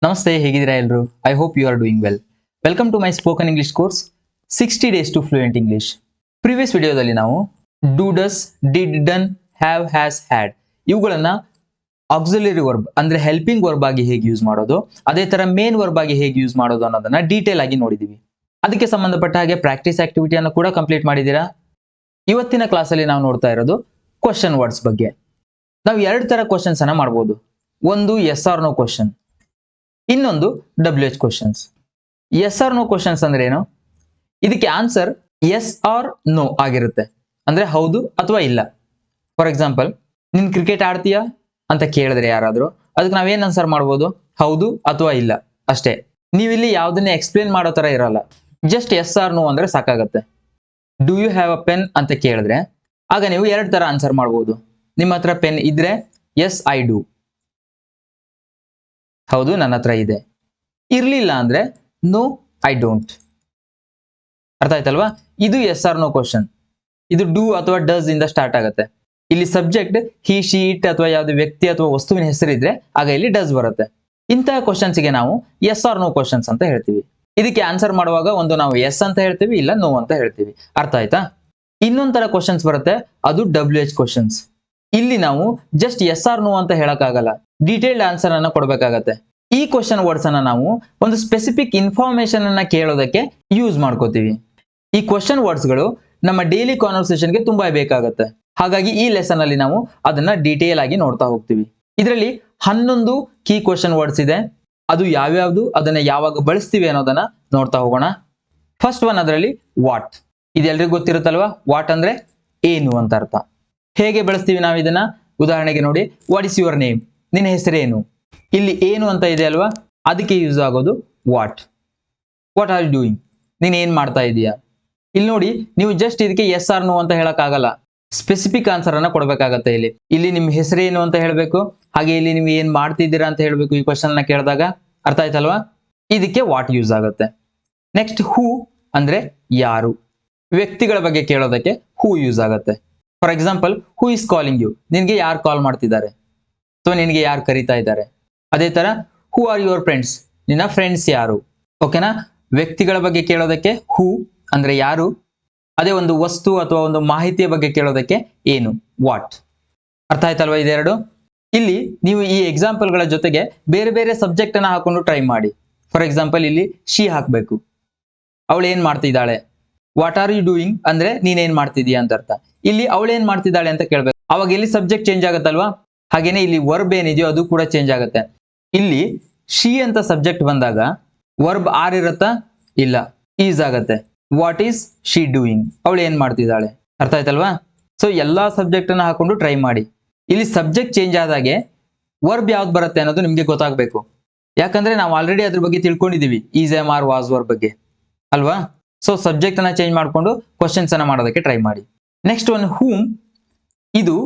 ನಮಸ್ತೆ, ಹೇಗಿದ್ದೀರಾ ಎಲ್ಲರೂ? I hope you are doing well. Welcome to my spoken English course 60 days to fluent English. Previous ವಿಡಿಯೋದಲ್ಲಿ ನಾವು do, does, did, done, have, has, had ಇವುಗಳನ್ನ auxiliary verb ಅಂದ್ರೆ helping verb ಆಗಿ ಹೇಗೆ use ಮಾಡೋದು, ಅದೇ ತರ ಮೇನ್ ವರ್ಬ್ ಆಗಿ ಹೇಗೆ ಯೂಸ್ ಮಾಡೋದು ಅನ್ನೋದನ್ನ ಡೀಟೇಲ್ ಆಗಿ ನೋಡಿದೀವಿ. ಅದಕ್ಕೆ ಸಂಬಂಧಪಟ್ಟ ಹಾಗೆ ಪ್ರಾಕ್ಟೀಸ್ ಆಕ್ಟಿವಿಟಿಯನ್ನು ಕೂಡ ಕಂಪ್ಲೀಟ್ ಮಾಡಿದ್ದೀರಾ. ಇವತ್ತಿನ ಕ್ಲಾಸಲ್ಲಿ ನಾವು ನೋಡ್ತಾ ಇರೋದು ಕ್ವಶನ್ ವರ್ಡ್ಸ್ ಬಗ್ಗೆ. ನಾವು ಎರಡು ತರ ಕ್ವಶನ್ಸ್ ಅನ್ನ ಮಾಡಬಹುದು. ಒಂದು ಎಸ್ ಆರ್ ನೋ ಕ್ವಶನ್, ಇನ್ನೊಂದು WH questions. Yes or no questions ಅಂದ್ರೆ ಏನು? ಇದಕ್ಕೆ ಆನ್ಸರ್ ಎಸ್ ಆರ್ ನೋ ಆಗಿರುತ್ತೆ, ಅಂದ್ರೆ ಹೌದು ಅಥವಾ ಇಲ್ಲ. ಫಾರ್ ಎಕ್ಸಾಂಪಲ್, ನೀನ್ ಕ್ರಿಕೆಟ್ ಆಡ್ತೀಯಾ ಅಂತ ಕೇಳಿದ್ರೆ ಯಾರಾದ್ರೂ, ಅದಕ್ಕೆ ನಾವೇನ್ ಆನ್ಸರ್ ಮಾಡ್ಬೋದು? ಹೌದು ಅಥವಾ ಇಲ್ಲ ಅಷ್ಟೇ. ನೀವಿಲ್ಲಿ ಯಾವ್ದನ್ನ ಎಕ್ಸ್ಪ್ಲೇನ್ ಮಾಡೋ ತರ ಇರಲ್ಲ, ಜಸ್ಟ್ ಎಸ್ ಆರ್ ನೋ ಅಂದ್ರೆ ಸಾಕಾಗತ್ತೆ. Do you have a pen ಅಂತ ಕೇಳಿದ್ರೆ ಆಗ ನೀವು ಎರಡು ತರ ಆನ್ಸರ್ ಮಾಡ್ಬೋದು. ನಿಮ್ಮ ಹತ್ರ ಪೆನ್ ಇದ್ರೆ ಎಸ್ ಐ ಡೂ, ಹೌದು ನನ್ನ ಹತ್ರ ಇದೆ. ಇರ್ಲಿಲ್ಲ ಅಂದ್ರೆ ನೋ ಐ ಡೋಂಟ್. ಅರ್ಥ ಆಯ್ತಲ್ವಾ? ಇದು ಎಸ್ ಆರ್ ನೋ ಕ್ವಶನ್. ಇದು ಡೂ ಅಥವಾ ಡಸ್ ಇಂದ ಸ್ಟಾರ್ಟ್ ಆಗುತ್ತೆ. ಇಲ್ಲಿ ಸಬ್ಜೆಕ್ಟ್ ಹಿ, ಶಿ, ಇಟ್ ಅಥವಾ ಯಾವುದೇ ವ್ಯಕ್ತಿ ಅಥವಾ ವಸ್ತುವಿನ ಹೆಸರಿದ್ರೆ ಆಗ ಇಲ್ಲಿ ಡಸ್ ಬರುತ್ತೆ. ಇಂತಹ ಕ್ವಶನ್ಸ್ ಗೆ ನಾವು ಎಸ್ ಆರ್ ನೋ ಕ್ವಶನ್ಸ್ ಅಂತ ಹೇಳ್ತೀವಿ. ಇದಕ್ಕೆ ಆನ್ಸರ್ ಮಾಡುವಾಗ ಒಂದು ನಾವು ಎಸ್ ಅಂತ ಹೇಳ್ತೀವಿ, ಇಲ್ಲ ನೋ ಅಂತ ಹೇಳ್ತೀವಿ. ಅರ್ಥ ಆಯ್ತಾ? ಇನ್ನೊಂದ್ ತರ ಕ್ವಶನ್ಸ್ ಬರುತ್ತೆ, ಅದು WH ಕ್ವಶನ್ಸ್. ಇಲ್ಲಿ ನಾವು ಜಸ್ಟ್ ಎಸ್ ಆರ್ ನೋ ಅಂತ ಹೇಳಕ್ಕಾಗಲ್ಲ, ಡೀಟೇಲ್ಡ್ ಆನ್ಸರ್ ಅನ್ನ ಕೊಡ್ಬೇಕಾಗತ್ತೆ. ಈ ಕ್ವಶನ್ ವರ್ಡ್ಸ್ ಅನ್ನ ನಾವು ಒಂದು ಸ್ಪೆಸಿಫಿಕ್ ಇನ್ಫಾರ್ಮೇಶನ್ ಅನ್ನ ಕೇಳೋದಕ್ಕೆ ಯೂಸ್ ಮಾಡ್ಕೋತೀವಿ. ಈ ಕ್ವಶನ್ ವರ್ಡ್ಸ್ ಗಳು ನಮ್ಮ ಡೈಲಿ ಕಾನ್ವರ್ಸೇಷನ್ ಗೆ ತುಂಬಾ ಬೇಕಾಗುತ್ತೆ. ಹಾಗಾಗಿ ಈ ಲೆಸನ್ ಅಲ್ಲಿ ನಾವು ಅದನ್ನ ಡೀಟೇಲ್ ಆಗಿ ನೋಡ್ತಾ ಹೋಗ್ತೀವಿ. ಇದರಲ್ಲಿ 11 ಕೀ ಕ್ವಶನ್ ವರ್ಡ್ಸ್ ಇದೆ. ಅದು ಯಾವ್ಯಾವ್ದು, ಅದನ್ನ ಯಾವಾಗ ಬಳಸ್ತೀವಿ ಅನ್ನೋದನ್ನ ನೋಡ್ತಾ ಹೋಗೋಣ. ಫಸ್ಟ್ ಒನ್ ಅದರಲ್ಲಿ ವಾಟ್. ಇದೆಲ್ಲರಿಗೂ ಗೊತ್ತಿರುತ್ತಲ್ವಾ? ವಾಟ್ ಅಂದ್ರೆ ಏನು ಅಂತ ಅರ್ಥ. ಹೇಗೆ ಬಳಸ್ತೀವಿ ನಾವು ಇದನ್ನ? ಉದಾಹರಣೆಗೆ ನೋಡಿ, ವಾಟ್ ಇಸ್ ಯುವರ್ ನೇಮ್? ನಿನ್ನ ಹೆಸರೇನು? ಇಲ್ಲಿ ಏನು ಅಂತ ಇದೆ ಅಲ್ವಾ, ಅದಕ್ಕೆ ಯೂಸ್ ಆಗೋದು what. What are you doing? ನೀನ್ ಏನ್ ಮಾಡ್ತಾ ಇದೀಯಾ? ಇಲ್ಲಿ ನೋಡಿ, ನೀವು ಜಸ್ಟ್ ಇದಕ್ಕೆ ಎಸ್ ಆರ್ ನೋ ಅಂತ ಹೇಳಕ್ ಆಗಲ್ಲ, ಸ್ಪೆಸಿಫಿಕ್ ಆನ್ಸರ್ ಅನ್ನ ಕೊಡ್ಬೇಕಾಗತ್ತೆ. ಇಲ್ಲಿ ನಿಮ್ ಹೆಸರೇನು ಅಂತ ಹೇಳ್ಬೇಕು, ಹಾಗೆ ಇಲ್ಲಿ ನೀವು ಏನ್ ಮಾಡ್ತಿದ್ದೀರಾ ಅಂತ ಹೇಳ್ಬೇಕು ಈ ಕ್ವಶನ್ ನ ಕೇಳಿದಾಗ. ಅರ್ಥ ಆಯ್ತಲ್ವಾ? ಇದಕ್ಕೆ ವಾಟ್ ಯೂಸ್ ಆಗುತ್ತೆ. ನೆಕ್ಸ್ಟ್ ಹೂ ಅಂದ್ರೆ ಯಾರು. ವ್ಯಕ್ತಿಗಳ ಬಗ್ಗೆ ಕೇಳೋದಕ್ಕೆ ಹೂ ಯೂಸ್ ಆಗುತ್ತೆ. For example, who is calling you? ನಿನ್ಗೆ ಯಾರು ಕಾಲ್ ಮಾಡ್ತಿದ್ದಾರೆ ಅಥವಾ ನಿನ್ಗೆ ಯಾರು ಕರೀತಾ ಇದ್ದಾರೆ. ಅದೇ ತರ ಹೂ ಆರ್ ಯುವರ್ ಫ್ರೆಂಡ್ಸ್? ನಿನ್ನ ಫ್ರೆಂಡ್ಸ್ ಯಾರು? ಓಕೆನಾ? ವ್ಯಕ್ತಿಗಳ ಬಗ್ಗೆ ಕೇಳೋದಕ್ಕೆ ಹೂ ಅಂದ್ರೆ ಯಾರು. ಅದೇ ಒಂದು ವಸ್ತು ಅಥವಾ ಒಂದು ಮಾಹಿತಿಯ ಬಗ್ಗೆ ಕೇಳೋದಕ್ಕೆ ಏನು? ವಾಟ್. ಅರ್ಥ ಆಯ್ತಲ್ವಾ ಇದೆರಡು? ಇಲ್ಲಿ ನೀವು ಈ ಎಕ್ಸಾಂಪಲ್ ಗಳ ಜೊತೆಗೆ ಬೇರೆ ಬೇರೆ ಸಬ್ಜೆಕ್ಟ್ ಅನ್ನ ಹಾಕೊಂಡು ಟ್ರೈ ಮಾಡಿ. ಫಾರ್ ಎಕ್ಸಾಂಪಲ್, ಇಲ್ಲಿ ಶಿ ಹಾಕ್ಬೇಕು, ಅವಳು ಏನ್ ಮಾಡ್ತಿದ್ದಾಳೆ. ವಾಟ್ ಆರ್ ಯು ಡೂಯಿಂಗ್ ಅಂದ್ರೆ ನೀನೇನ್ ಮಾಡ್ತಿದೀಯ ಅಂತ ಅರ್ಥ. ಇಲ್ಲಿ ಅವಳು ಏನ್ ಮಾಡ್ತಿದ್ದಾಳೆ ಅಂತ ಕೇಳ್ಬೇಕು, ಅವಾಗ ಇಲ್ಲಿ ಸಬ್ಜೆಕ್ಟ್ ಚೇಂಜ್ ಆಗುತ್ತಲ್ವಾ. ಹಾಗೇನೆ ಇಲ್ಲಿ ವರ್ಬ್ ಏನಿದೆಯೋ ಅದು ಕೂಡ ಚೇಂಜ್ ಆಗುತ್ತೆ. ಇಲ್ಲಿ ಶಿ ಅಂತ ಸಬ್ಜೆಕ್ಟ್ ಬಂದಾಗ ವರ್ಬ್ ಆರ್ ಇರುತ್ತಾ? ಇಲ್ಲ, ಈಸ್ ಆಗತ್ತೆ. What is she doing? ಅವಳು ಏನ್ ಮಾಡ್ತಿದ್ದಾಳೆ. ಅರ್ಥ ಆಯ್ತಲ್ವಾ? ಸೊ ಎಲ್ಲಾ ಸಬ್ಜೆಕ್ಟ್ ಅನ್ನ ಹಾಕೊಂಡು ಟ್ರೈ ಮಾಡಿ. ಇಲ್ಲಿ ಸಬ್ಜೆಕ್ಟ್ ಚೇಂಜ್ ಆದಾಗೆ ವರ್ಬ್ ಯಾವ್ದು ಬರುತ್ತೆ ಅನ್ನೋದು ನಿಮ್ಗೆ ಗೊತ್ತಾಗಬೇಕು. ಯಾಕಂದ್ರೆ ನಾವು ಆಲ್ರೆಡಿ ಅದ್ರ ಬಗ್ಗೆ ತಿಳ್ಕೊಂಡಿದೀವಿ, is, am, are, was verb ಬಗ್ಗೆ ಅಲ್ವಾ. ಸೊ ಸಬ್ಜೆಕ್ಟ್ ಅನ್ನ ಚೇಂಜ್ ಮಾಡ್ಕೊಂಡು ಕ್ವಶನ್ಸ್ ಅನ್ನ ಮಾಡೋದಕ್ಕೆ ಟ್ರೈ ಮಾಡಿ. Next one whom. ಇದು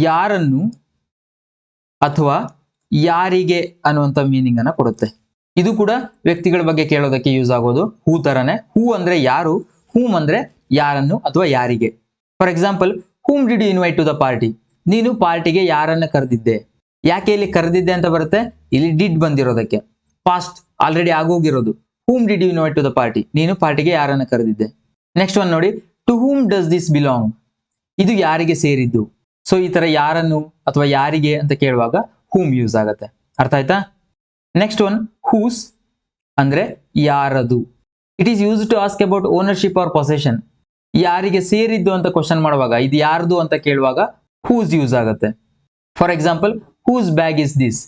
ಯಾರನ್ನು ಅಥವಾ ಯಾರಿಗೆ ಅನ್ನುವಂತ ಮೀನಿಂಗ್ ಅನ್ನ ಕೊಡುತ್ತೆ. ಇದು ಕೂಡ ವ್ಯಕ್ತಿಗಳ ಬಗ್ಗೆ ಕೇಳೋದಕ್ಕೆ ಯೂಸ್ ಆಗೋದು ಹೂ ತರನೇ. ಹೂ ಅಂದ್ರೆ ಯಾರು, ಹೂಮ್ ಅಂದ್ರೆ ಯಾರನ್ನು ಅಥವಾ ಯಾರಿಗೆ. For example, whom did you invite to the party? ನೀನು ಪಾರ್ಟಿಗೆ ಯಾರನ್ನ ಕರೆದಿದ್ದೆ. ಯಾಕೆ ಇಲ್ಲಿ ಕರೆದಿದ್ದೆ ಅಂತ ಬರುತ್ತೆ? ಇಲ್ಲಿ ಡಿಡ್ ಬಂದಿರೋದಕ್ಕೆ, ಪಾಸ್ಟ್ ಆಲ್ರೆಡಿ ಆಗೋಗಿರೋದು. Whom did you invite to the party? ನೀನು ಪಾರ್ಟಿಗೆ ಯಾರನ್ನ ಕರೆದಿದ್ದೆ. ನೆಕ್ಸ್ಟ್ ಒನ್ ನೋಡಿ, to whom does this belong? ಇದು ಯಾರಿಗೆ ಸೇರಿದ್ದು. ಸೊ ಈ ತರ ಯಾರನ್ನು ಅಥವಾ ಯಾರಿಗೆ ಅಂತ ಕೇಳುವಾಗ ಹೂಮ್ ಯೂಸ್ ಆಗತ್ತೆ. ಅರ್ಥ ಆಯ್ತಾ? ನೆಕ್ಸ್ಟ್ ಒನ್ ಹೂಸ್ ಅಂದ್ರೆ ಯಾರದು. It is use to ask about ownership or possession. ಯಾರಿಗೆ ಸೇರಿದ್ದು ಅಂತ ಕ್ವಶನ್ ಮಾಡುವಾಗ, ಇದು ಯಾರ್ದು ಅಂತ ಕೇಳುವಾಗ ಹೂಸ್ ಯೂಸ್ ಆಗತ್ತೆ. For example, whose bag is this?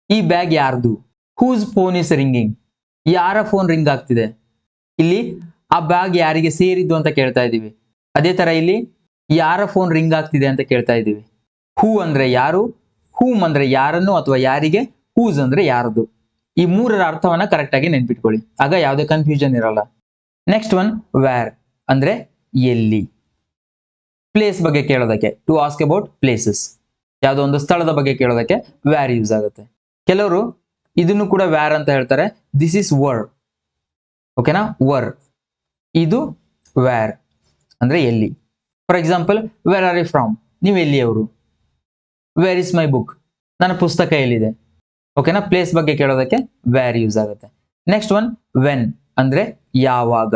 ಈ ಬ್ಯಾಗ್ ಯಾರ್ದು. Whose phone is ringing? ಯಾರ ಫೋನ್ ರಿಂಗ್ ಆಗ್ತಿದೆ. ಇಲ್ಲಿ ಆ ಬ್ಯಾಗ್ ಯಾರಿಗೆ ಸೇರಿದ್ದು ಅಂತ ಕೇಳ್ತಾ ಇದೀವಿ. ಅದೇ ತರ ಇಲ್ಲಿ ಯಾರ ಫೋನ್ ರಿಂಗ್ ಆಗ್ತಿದೆ ಅಂತ ಕೇಳ್ತಾ ಇದೀವಿ. ಹೂ ಅಂದ್ರೆ ಯಾರು, ಹೂಮ್ ಅಂದ್ರೆ ಯಾರನ್ನು ಅಥವಾ ಯಾರಿಗೆ, ಹೂಸ್ ಅಂದ್ರೆ ಯಾರದು. ಈ ಮೂರರ ಅರ್ಥವನ್ನ ಕರೆಕ್ಟ್ ಆಗಿ ನೆನ್ಪಿಟ್ಕೊಳ್ಳಿ, ಆಗ ಯಾವುದೇ ಕನ್ಫ್ಯೂಷನ್ ಇರಲ್ಲ. ನೆಕ್ಸ್ಟ್ ಒನ್ ವ್ಯಾರ್ ಅಂದ್ರೆ ಎಲ್ಲಿ. ಪ್ಲೇಸ್ ಬಗ್ಗೆ ಕೇಳೋದಕ್ಕೆ ಟು ಆಸ್ಕ್ ಅಬೌಟ್ ಪ್ಲೇಸಸ್. ಯಾವುದೋ ಒಂದು ಸ್ಥಳದ ಬಗ್ಗೆ ಕೇಳೋದಕ್ಕೆ ವ್ಯಾರ್ ಯೂಸ್ ಆಗುತ್ತೆ. ಕೆಲವರು ಇದನ್ನು ಕೂಡ ವ್ಯಾರ್ ಅಂತ ಹೇಳ್ತಾರೆ. This is where. ಓಕೆನಾ? ವರ್ ಇದು ವ್ಯಾರ್ ಅಂದ್ರೆ ಎಲ್ಲಿ. For example, where are you from? ನೀವು ಎಲ್ಲಿಯವರು. Where is my book? ನನ್ನ ಪುಸ್ತಕ ಎಲ್ಲಿದೆ. ಓಕೆನಾ. ಪ್ಲೇಸ್ ಬಗ್ಗೆ ಕೇಳೋದಕ್ಕೆ ವೇರ್ ಯೂಸ್ ಆಗುತ್ತೆ. ನೆಕ್ಸ್ಟ್ ಒನ್ ವೆನ್ ಅಂದ್ರೆ ಯಾವಾಗ.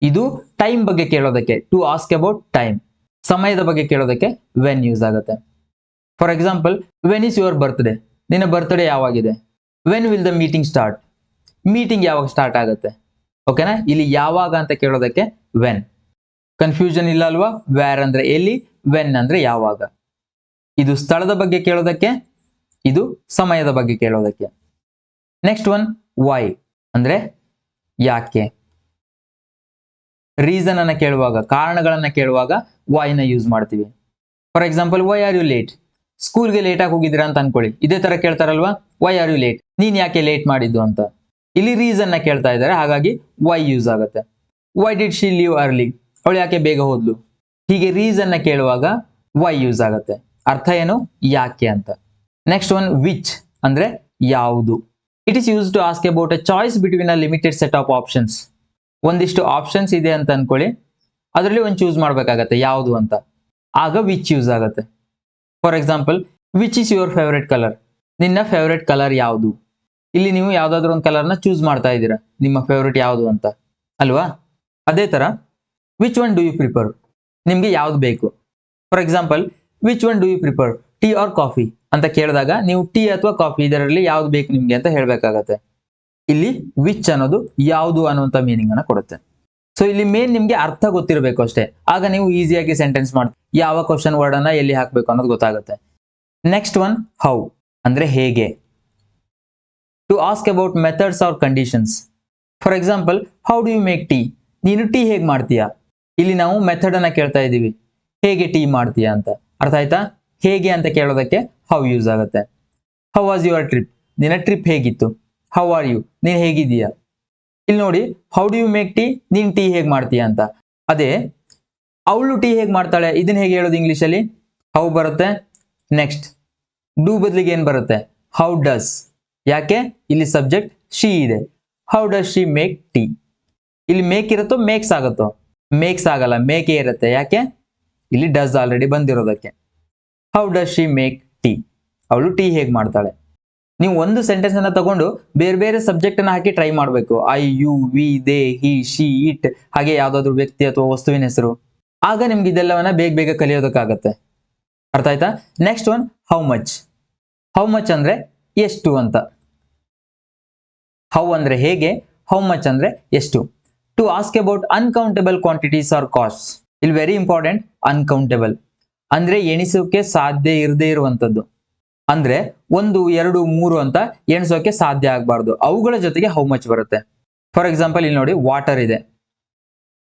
ಇದು ಟೈಮ್ ಬಗ್ಗೆ ಕೇಳೋದಕ್ಕೆ ಟು ಆಸ್ಕ್ ಅಬೌಟ್ ಟೈಮ್. ಸಮಯದ ಬಗ್ಗೆ ಕೇಳೋದಕ್ಕೆ ವೆನ್ ಯೂಸ್ ಆಗುತ್ತೆ. For example when is your birthday, ನಿನ್ನ ಬರ್ತ್ಡೇ ಯಾವಾಗಿದೆ. When will the meeting start, meeting ಯಾವಾಗ ಸ್ಟಾರ್ಟ್ ಆಗುತ್ತೆ. ಓಕೆನಾ. ಇಲ್ಲಿ ಯಾವಾಗ ಅಂತ ಕೇಳೋದಕ್ಕೆ ವೆನ್. ಕನ್ಫ್ಯೂಷನ್ ಇಲ್ಲ ಅಲ್ವಾ. ವೇರ್ ಅಂದ್ರೆ ಎಲ್ಲಿ, ವೆನ್ ಅಂದ್ರೆ ಯಾವಾಗ. ಇದು ಸ್ಥಳದ ಬಗ್ಗೆ ಕೇಳೋದಕ್ಕೆ, ಇದು ಸಮಯದ ಬಗ್ಗೆ ಕೇಳೋದಕ್ಕೆ. ನೆಕ್ಸ್ಟ್ ಒನ್ ವೈ ಅಂದ್ರೆ ಯಾಕೆ. ರೀಸನ್ ಅನ್ನ ಕೇಳುವಾಗ, ಕಾರಣಗಳನ್ನ ಕೇಳುವಾಗ ವೈನ ಯೂಸ್ ಮಾಡ್ತೀವಿ. For example why are you late, ಸ್ಕೂಲ್ಗೆ ಲೇಟ್ ಆಗಿ ಹೋಗಿದ್ದೀರಾ ಅಂತ ಅನ್ಕೊಳ್ಳಿ. ಇದೇ ತರ ಕೇಳ್ತಾರಲ್ವಾ, ವೈ ಆರ್ ಯು ಲೇಟ್, ನೀನ್ ಯಾಕೆ ಲೇಟ್ ಮಾಡಿದ್ದು ಅಂತ. ಇಲ್ಲಿ ರೀಸನ್ ನ ಕೇಳ್ತಾ ಇದ್ದಾರೆ, ಹಾಗಾಗಿ ವೈ ಯೂಸ್ ಆಗುತ್ತೆ. Why did she leave early, ಅವಳು ಯಾಕೆ ಬೇಗ ಹೋದ್ಲು. ಹೀಗೆ ರೀಸನ್ ನ ಕೇಳುವಾಗ ವೈ ಯೂಸ್ ಆಗುತ್ತೆ. ಅರ್ಥ ಏನು, ಯಾಕೆ ಅಂತ. ನೆಕ್ಸ್ಟ್ ಒನ್ ವಿಚ್ ಅಂದ್ರೆ ಯಾವುದು. It is use to ask about a choice between a limited set of options. ಒಂದಿಷ್ಟು ಆಪ್ಷನ್ಸ್ ಇದೆ ಅಂತ ಅನ್ಕೊಳ್ಳಿ, ಅದರಲ್ಲಿ ಒಂದು ಚೂಸ್ ಮಾಡ್ಬೇಕಾಗತ್ತೆ ಯಾವುದು ಅಂತ, ಆಗ ವಿಚ್ ಯೂಸ್ ಆಗುತ್ತೆ. For example which is your favourite colour, ನಿನ್ನ ಫೇವರೆಟ್ ಕಲರ್ ಯಾವುದು. ಇಲ್ಲಿ ನೀವು ಯಾವ್ದಾದ್ರು ಒಂದು ಕಲರ್ನ ಚೂಸ್ ಮಾಡ್ತಾ ಇದ್ದೀರಾ, ನಿಮ್ಮ ಫೇವರೆಟ್ ಯಾವುದು ಅಂತ ಅಲ್ವಾ. ಅದೇ ತರ which one do you prefer, ನಿಮ್ಗೆ ಯಾವ್ದು ಬೇಕು. For example which one do you prefer, tea or coffee ಅಂತ ಕೇಳಿದಾಗ ನೀವು ಟೀ ಅಥವಾ ಕಾಫಿ ಇದರಲ್ಲಿ ಯಾವ್ದು ಬೇಕು ನಿಮ್ಗೆ ಅಂತ ಹೇಳ್ಬೇಕಾಗತ್ತೆ. ಇಲ್ಲಿ ವಿಚ್ ಅನ್ನೋದು ಯಾವುದು ಅನ್ನುವಂತ ಮೀನಿಂಗ್ ಅನ್ನ ಕೊಡುತ್ತೆ. ಸೊ ಇಲ್ಲಿ ಮೇನ್ ನಿಮ್ಗೆ ಅರ್ಥ ಗೊತ್ತಿರಬೇಕು ಅಷ್ಟೇ, ಆಗ ನೀವು ಈಸಿಯಾಗಿ ಸೆಂಟೆನ್ಸ್ ಮಾಡಿ ಯಾವ ಕ್ವಶನ್ ವರ್ಡ್ ಅನ್ನ ಎಲ್ಲಿ ಹಾಕ್ಬೇಕು ಅನ್ನೋದು ಗೊತ್ತಾಗುತ್ತೆ. ನೆಕ್ಸ್ಟ್ ಒನ್ ಹೌ ಅಂದ್ರೆ ಹೇಗೆ. To ask about methods or conditions. For example how do you make tea, ನೀನು ಟೀ ಹೇಗೆ ಮಾಡ್ತೀಯಾ. ಇಲ್ಲಿ ನಾವು ಮೆಥಡ್ ಅನ್ನ ಕೇಳ್ತಾ ಇದ್ದೀವಿ, ಹೇಗೆ ಟೀ ಮಾಡ್ತೀಯಾ ಅಂತ. ಅರ್ಥ ಆಯ್ತಾ. ಹೇಗೆ ಅಂತ ಕೇಳೋದಕ್ಕೆ ಹೌ ಯೂಸ್ ಆಗುತ್ತೆ. ಹೌ ವಾಸ್ ಯುವರ್ ಟ್ರಿಪ್, ನಿನ್ನ ಟ್ರಿಪ್ ಹೇಗಿತ್ತು. ಹೌ ಆರ್ ಯು, ನೀನ್ ಹೇಗಿದ್ದೀಯಾ. ಇಲ್ಲಿ ನೋಡಿ how do you make tea, ನೀನ್ ಟೀ ಹೇಗೆ ಮಾಡ್ತೀಯಾ ಅಂತ. ಅದೇ ಅವಳು ಟೀ ಹೇಗೆ ಮಾಡ್ತಾಳೆ, ಇದನ್ನ ಹೇಗೆ ಹೇಳೋದು ಇಂಗ್ಲಿಷ್ ಅಲ್ಲಿ. ಹೌ ಬರುತ್ತೆ. ನೆಕ್ಸ್ಟ್ ಡೂ ಬದಲಿಗೆ ಏನ್ ಬರುತ್ತೆ, ಹೌ ಡಸ್. ಯಾಕೆ, ಇಲ್ಲಿ ಸಬ್ಜೆಕ್ಟ್ ಶಿ ಇದೆ. How does she make tea. ಇಲ್ಲಿ ಮೇಕ್ ಇರುತ್ತೋ ಮೇಕ್ಸ್ ಆಗುತ್ತೋ, ಮೇಕ್ಸ್ ಆಗಲ್ಲ, ಮೇಕೆ ಇರುತ್ತೆ. ಯಾಕೆ, ಇಲ್ಲಿ ಡಸ್ ಆಲ್ರೆಡಿ ಬಂದಿರೋದಕ್ಕೆ. How does she make tea, ಅವಳು ಟೀ ಹೇಗೆ ಮಾಡ್ತಾಳೆ. ನೀವು ಒಂದು ಸೆಂಟೆನ್ಸ್ ಅನ್ನ ತಗೊಂಡು ಬೇರೆ ಬೇರೆ ಸಬ್ಜೆಕ್ಟ್ ಅನ್ನ ಹಾಕಿ ಟ್ರೈ ಮಾಡಬೇಕು. I, you, we, they, he, she, it, ಹಾಗೆ ಯಾವ್ದಾದ್ರು ವ್ಯಕ್ತಿ ಅಥವಾ ವಸ್ತುವಿನ ಹೆಸರು. ಆಗ ನಿಮ್ಗೆ ಇದೆಲ್ಲವನ್ನ ಬೇಗ ಬೇಗ ಕಲಿಯೋದಕ್ಕಾಗತ್ತೆ. ಅರ್ಥ ಆಯ್ತಾ. Next one how much. How much ಅಂದ್ರೆ ಎಷ್ಟು ಅಂತ. ಹೌ ಅಂದ್ರೆ ಹೇಗೆ, ಹೌ ಮಚ್ ಅಂದ್ರೆ ಎಷ್ಟು. To ask about uncountable quantities or costs. ಇಲ್ಲಿ ವೆರಿ ಇಂಪಾರ್ಟೆಂಟ್, ಅನ್ಕೌಂಟೇಬಲ್ ಅಂದ್ರೆ ಎಣಿಸೋಕೆ ಸಾಧ್ಯ ಇರದೇ ಇರುವಂತದ್ದು. ಅಂದ್ರೆ 1, 2, 3 ಅಂತ ಎಣಿಸೋಕೆ ಸಾಧ್ಯ ಆಗಬಾರ್ದು, ಅವುಗಳ ಜೊತೆಗೆ ಹೌ ಮಚ್ ಬರುತ್ತೆ. ಫಾರ್ ಎಕ್ಸಾಂಪಲ್ ಇಲ್ಲಿ ನೋಡಿ ವಾಟರ್ ಇದೆ,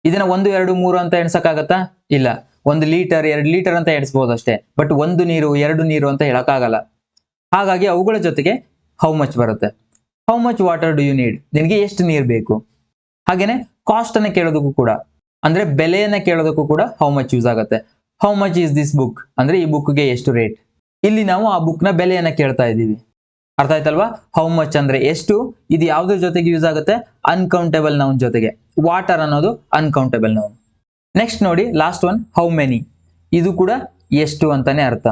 ಇದನ್ನ 1, 2, 3 ಅಂತ ಎಣಿಸಕ್ಕಾಗತ್ತಾ, ಇಲ್ಲ. 1 ಲೀಟರ್ 2 ಲೀಟರ್ ಅಂತ ಎಣಿಸಬಹುದು ಅಷ್ಟೇ, ಬಟ್ 1 ನೀರು 2 ನೀರು ಅಂತ ಹೇಳಕ್ಕಾಗಲ್ಲ. ಹಾಗಾಗಿ ಅವುಗಳ ಜೊತೆಗೆ ಹೌ ಮಚ್ ಬರುತ್ತೆ. How much water do you need, ನಿನಗೆ ಎಷ್ಟು ನೀರು ಬೇಕು. ಹಾಗೇನೆ ಕಾಸ್ಟ್ ಅನ್ನ ಕೇಳೋದಕ್ಕೂ ಕೂಡ, ಅಂದ್ರೆ ಬೆಲೆಯನ್ನ ಕೇಳೋದಕ್ಕೂ ಕೂಡ ಹೌ ಮಚ್ ಯೂಸ್ ಆಗುತ್ತೆ. How much is this book ಅಂದ್ರೆ ಈ ಬುಕ್ಗೆ ಎಷ್ಟು ರೇಟ್. ಇಲ್ಲಿ ನಾವು ಆ ಬುಕ್ ನ ಬೆಲೆಯನ್ನ ಕೇಳ್ತಾ ಇದ್ದೀವಿ. ಅರ್ಥ ಆಯ್ತಲ್ವಾ. ಹೌ ಮಚ್ ಅಂದ್ರೆ ಎಷ್ಟು, ಇದು ಯಾವ್ದ್ರ ಜೊತೆಗೆ ಯೂಸ್ ಆಗುತ್ತೆ, ಅನ್ಕೌಂಟೇಬಲ್ ನೌನ್ ಜೊತೆಗೆ. ವಾಟರ್ ಅನ್ನೋದು ಅನ್ಕೌಂಟೇಬಲ್ ನೌನ್. ನೆಕ್ಸ್ಟ್ ನೋಡಿ ಲಾಸ್ಟ್ ಒನ್ ಹೌ ಮೆನಿ, ಇದು ಕೂಡ ಎಷ್ಟು ಅಂತಾನೆ ಅರ್ಥ.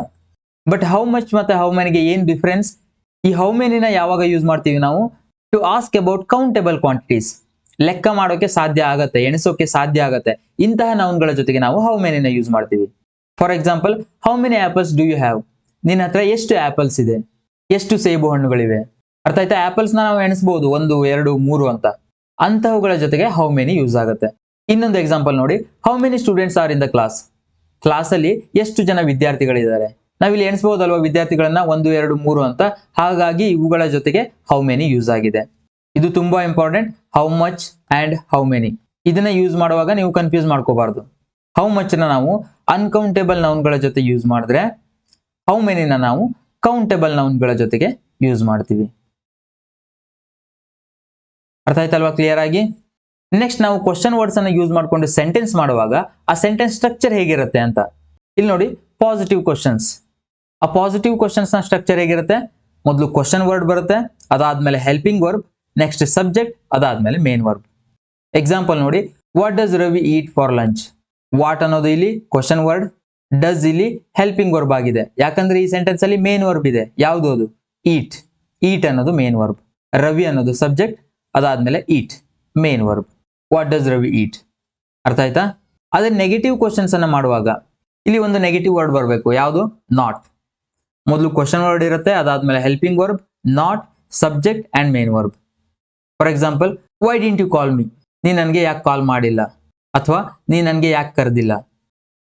ಬಟ್ ಹೌ ಮಚ್ ಮತ್ತೆ ಹೌ ಮೆನಿಗೆ ಏನ್ ಡಿಫರೆನ್ಸ್. ಈ ಹೌ ಮೆನಿನ ಯಾವಾಗ ಯೂಸ್ ಮಾಡ್ತೀವಿ ನಾವು, to ask about countable quantities, ಲೆಕ್ಕ ಮಾಡೋಕೆ ಸಾಧ್ಯ ಆಗತ್ತೆ, ಎಣಿಸೋಕೆ ಸಾಧ್ಯ ಆಗತ್ತೆ, ಇಂತಹ ನೌನ್ಗಳ ಜೊತೆಗೆ ನಾವು ಹೌ ಮೆನಿನ ಯೂಸ್ ಮಾಡ್ತೀವಿ. For example how many apples do you have, ನಿನ್ನ ಹತ್ರ ಎಷ್ಟು ಆಪಲ್ಸ್ ಇದೆ, ಎಷ್ಟು ಸೇಬು ಹಣ್ಣುಗಳಿವೆ. ಅರ್ಥ ಆಯ್ತಾ. ಆಪಲ್ಸ್ ನಾವು ಎಣಿಸಬಹುದು 1, 2, 3 ಅಂತ, ಅಂತಹವುಗಳ ಜೊತೆಗೆ ಹೌ ಮೆನಿ ಯೂಸ್ ಆಗುತ್ತೆ. ಇನ್ನೊಂದು ಎಕ್ಸಾಂಪಲ್ ನೋಡಿ, how many students R in the class, class ಅಲ್ಲಿ ಎಷ್ಟು ಜನ ವಿದ್ಯಾರ್ಥಿಗಳಿದ್ದಾರೆ. ನಾವಿಲ್ಲಿ ಎಣಿಸಬಹುದಲ್ವಾ ವಿದ್ಯಾರ್ಥಿಗಳನ್ನ 1, 2, 3 ಅಂತ. ಹಾಗಾಗಿ ಇವುಗಳ ಜೊತೆಗೆ ಹೌ ಮೆನಿ ಯೂಸ್ ಆಗಿದೆ. ಇದು ತುಂಬಾ important, how much and how many. ಇದನ್ನ ಯೂಸ್ ಮಾಡುವಾಗ ನೀವು ಕನ್ಫ್ಯೂಸ್ ಮಾಡ್ಕೋಬಾರ್ದು. ಹೌ ಮಚ್ ನ ನಾವು ಅನ್ಕೌಂಟೇಬಲ್ ನೌನ್ಗಳ ಜೊತೆ ಯೂಸ್ ಮಾಡಿದ್ರೆ, ಹೌ ಮೆನಿನ ನಾವು ಕೌಂಟೇಬಲ್ ನೌನ್ಗಳ ಜೊತೆಗೆ ಯೂಸ್ ಮಾಡ್ತೀವಿ. ಅರ್ಥ ಆಯ್ತಲ್ವಾ ಕ್ಲಿಯರ್ ಆಗಿ. ನೆಕ್ಸ್ಟ್ ನಾವು ಕ್ವಶನ್ ವರ್ಡ್ಸ್ ಅನ್ನ ಯೂಸ್ ಮಾಡ್ಕೊಂಡು ಸೆಂಟೆನ್ಸ್ ಮಾಡುವಾಗ ಆ ಸೆಂಟೆನ್ಸ್ ಸ್ಟ್ರಕ್ಚರ್ ಹೇಗಿರುತ್ತೆ ಅಂತ. ಇಲ್ಲಿ ನೋಡಿ ಪಾಸಿಟಿವ್ ಕ್ವಶನ್ಸ್, ಆ ಪಾಸಿಟಿವ್ ಕ್ವಶನ್ಸ್ ನ ಸ್ಟ್ರಕ್ಚರ್ ಹೇಗಿರುತ್ತೆ, ಮೊದಲು ಕ್ವಶನ್ ವರ್ಡ್ ಬರುತ್ತೆ, ಅದಾದ್ಮೇಲೆ ಹೆಲ್ಪಿಂಗ್ ವರ್ಬ್, ನೆಕ್ಸ್ಟ್ ಸಬ್ಜೆಕ್ಟ್, ಅದಾದ್ಮೇಲೆ ಮೇನ್ ವರ್ಬ್. ಎಕ್ಸಾಂಪಲ್ ನೋಡಿ, what does Ravi eat for lunch. What ಅನ್ನೋದು ಇಲ್ಲಿ ಕ್ವಶನ್ ವರ್ಡ್, ಡಸ್ ಇಲ್ಲಿ ಹೆಲ್ಪಿಂಗ್ ವರ್ಬ್ ಆಗಿದೆ. ಯಾಕಂದ್ರೆ ಈ ಸೆಂಟೆನ್ಸ್ ಅಲ್ಲಿ ಮೇನ್ ವರ್ಬ್ ಇದೆ, ಯಾವುದು ಅದು, ಈಟ್, ಈಟ್ ಅನ್ನೋದು ಮೇನ್ ವರ್ಬ್. ರವಿ ಅನ್ನೋದು ಸಬ್ಜೆಕ್ಟ್, ಅದಾದ್ಮೇಲೆ eat main verb. What does Ravi eat? ಅರ್ಥ ಆಯ್ತಾ? ಅದೇ ನೆಗೆಟಿವ್ ಕ್ವಶನ್ಸ್ ಅನ್ನ ಮಾಡುವಾಗ ಇಲ್ಲಿ ಒಂದು ನೆಗೆಟಿವ್ ವರ್ಡ್ ಬರಬೇಕು. ಯಾವುದು? ನಾಟ್. ಮೊದಲು ಕ್ವಶನ್ ವರ್ಡ್ ಇರುತ್ತೆ, ಅದಾದ್ಮೇಲೆ helping verb, not, subject and main verb. For example, why didn't you call me? ನೀ ನನಗೆ ಯಾಕೆ ಕಾಲ್ ಮಾಡಿಲ್ಲ, ಅಥವಾ ನೀ ನನಗೆ ಯಾಕೆ ಕರೆದಿಲ್ಲ.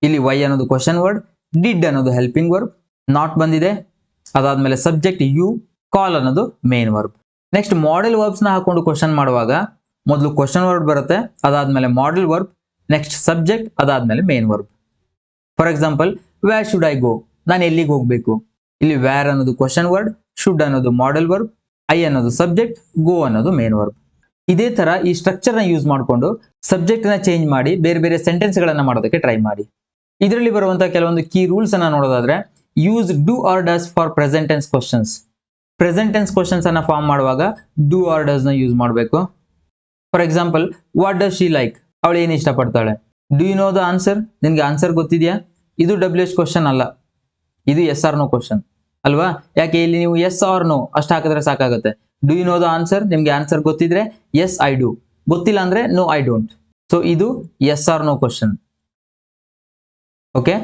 ಇಲ್ಲಿ ವೈ ಅನ್ನೋದು ಕ್ವಶನ್ ವರ್ಡ್, ಡಿಡ್ ಅನ್ನೋದು ಹೆಲ್ಪಿಂಗ್ ವರ್ಬ್, ನಾಟ್ ಬಂದಿದೆ, ಅದಾದ್ಮೇಲೆ ಸಬ್ಜೆಕ್ಟ್ ಯು, ಕಾಲ್ ಅನ್ನೋದು main verb. Next model verbs ನ ಹಾಕೊಂಡು ಕ್ವಶನ್ ಮಾಡುವಾಗ ಮೊದಲು ಕ್ವಶನ್ ವರ್ಡ್ ಬರುತ್ತೆ, ಅದಾದ್ಮೇಲೆ ಮಾಡೆಲ್ ವರ್ಬ್, ನೆಕ್ಸ್ಟ್ ಸಬ್ಜೆಕ್ಟ್, ಅದಾದ್ಮೇಲೆ main verb. For example, wear should I ಗೋ? ನಾನು ಎಲ್ಲಿಗೆ ಹೋಗ್ಬೇಕು? ಇಲ್ಲಿ ವೇರ್ ಅನ್ನೋದು ಕ್ವಶನ್ ವರ್ಡ್, ಶುಡ್ ಅನ್ನೋದು ಮಾಡೆಲ್ ವರ್ಬ್, ಐ ಅನ್ನೋದು ಸಬ್ಜೆಕ್ಟ್, ಗೋ ಅನ್ನೋದು ಮೇನ್ ವರ್ಬ್. ಇದೇ ತರ ಈ ಸ್ಟ್ರಕ್ಚರ್ ನ ಯೂಸ್ ಮಾಡಿಕೊಂಡು ಸಬ್ಜೆಕ್ಟ್ ನ ಚೇಂಜ್ ಮಾಡಿ ಬೇರೆ ಬೇರೆ ಸೆಂಟೆನ್ಸ್ ಗಳನ್ನ ಮಾಡೋದಕ್ಕೆ ಟ್ರೈ ಮಾಡಿ. ಇದರಲ್ಲಿ ಬರುವಂತಹ ಕೆಲವೊಂದು ಕೀ ರೂಲ್ಸ್ ಅನ್ನ ನೋಡೋದಾದ್ರೆ, use do or does for present tense questions. Present tense questions ಅನ್ನ ಫಾರ್ಮ್ ಮಾಡುವಾಗ ಡೂ ಆರ್ ಡಸ್ ನ ಯೂಸ್ ಮಾಡಬೇಕು. For example, what does she like? ಅವಳು ಏನು ಇಷ್ಟಪಡ್ತಾಳೆ? Do you know the answer? ನಿನ್ಗೆ ಆನ್ಸರ್ ಗೊತ್ತಿದೆಯಾ? ಇದು WH ಕ್ವಶನ್ ಅಲ್ಲ, ಇದು ಎಸ್ ಆರ್ ನೋ ಕ್ವಶನ್ ಅಲ್ವಾ? ಯಾಕೆ ಇಲ್ಲಿ ನೀವು ಎಸ್ ಆರ್ ನೋ ಅಷ್ಟು ಹಾಕಿದ್ರೆ ಸಾಕಾಗುತ್ತೆ. Do you know the answer? ನಿಮ್ಗೆ ಆನ್ಸರ್ ಗೊತ್ತಿದ್ರೆ ಎಸ್ ಐ ಡೂ, ಗೊತ್ತಿಲ್ಲ ಅಂದ್ರೆ ನೋ ಐ ಡೋಂಟ್. ಸೊ ಇದು yes or no question. Okay,